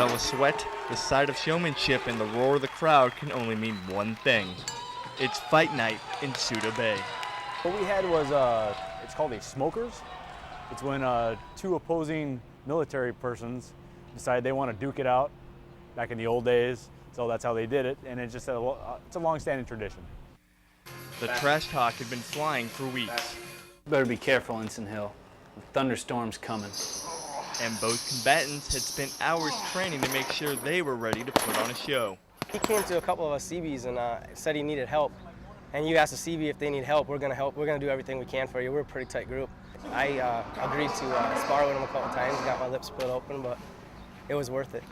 smell of sweat, the sight of showmanship, and the roar of the crowd can only mean one thing. It's fight night in Suda Bay. What we had was, it's called a smokers. It's when two opposing military persons decide they want to duke it out back in the old days. So that's how they did it, and it's just it's a long-standing tradition. The trash talk had been flying for weeks. Better be careful, Ensign Hill. The thunderstorm's coming. And both combatants had spent hours training to make sure they were ready to put on a show. He came to a couple of us CBs and said he needed help. And you asked the CB if they need help, we're gonna help. We're gonna do everything we can for you. We're a pretty tight group. I agreed to spar with him a couple times, got my lips split open, but it was worth it.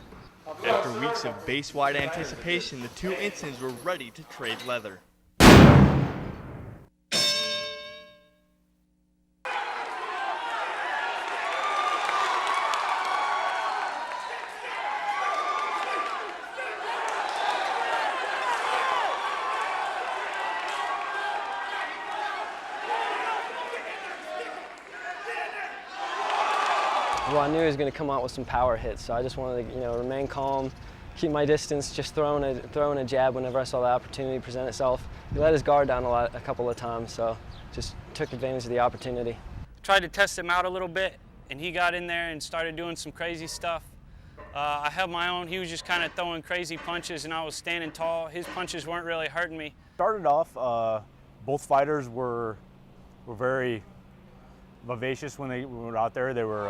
After weeks of base-wide anticipation, the two ensigns were ready to trade leather. Well, I knew he was going to come out with some power hits, so I just wanted to, remain calm, keep my distance, just throwing a jab whenever I saw the opportunity present itself. He let his guard down a couple of times, so just took advantage of the opportunity. Tried to test him out a little bit, and he got in there and started doing some crazy stuff. I held my own. He was just kind of throwing crazy punches, and I was standing tall. His punches weren't really hurting me. Started off, both fighters were very vivacious when they were out there. They were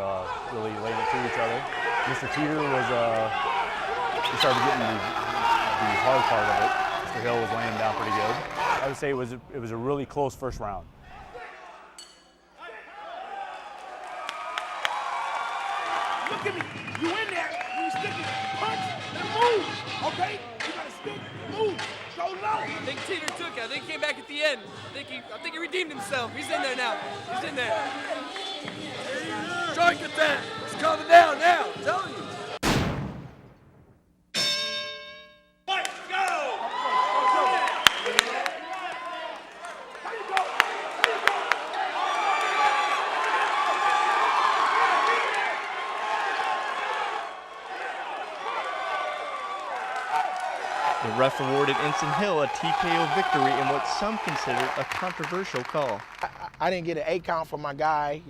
really laying it to each other. Mr. Teeter was, he started getting the hard part of it. Mr. Hill was laying down pretty good. I would say it was a really close first round. Look at me, you in there, you stick it, punch, and move, okay? You gotta stick, move, go low. I think Teeter took it. I think he came back at the end. I think he redeemed himself. He's in there now. He's in there. Strike at that. It's coming down now. I'm telling you. Fight, go! The ref awarded Ensign Hill a TKO victory in what some considered a controversial call. I didn't get an 8 count for my guy.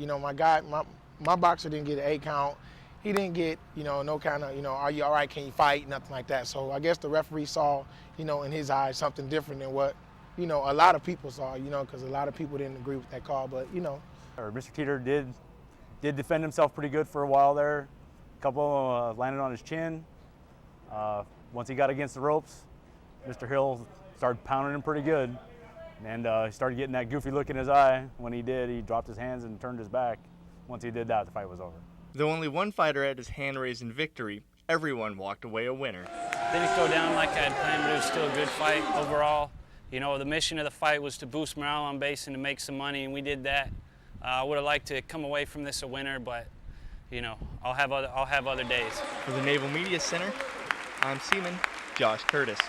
My boxer didn't get an 8 count. He didn't get, no kind of, are you all right, can you fight, nothing like that. So I guess the referee saw, in his eyes something different than what, a lot of people saw, because a lot of people didn't agree with that call, but, Mr. Teeter did defend himself pretty good for a while there. A couple landed on his chin. Once he got against the ropes, Mr. Hill started pounding him pretty good. And he started getting that goofy look in his eye. When he did, he dropped his hands and turned his back. Once he did that, the fight was over. Though only one fighter had his hand raised in victory, everyone walked away a winner. Didn't go down like I had planned, but it was still a good fight overall. The mission of the fight was to boost morale on base and to make some money, and we did that. I would have liked to come away from this a winner, but I'll have other days. For the Naval Media Center, I'm Seaman Josh Curtis.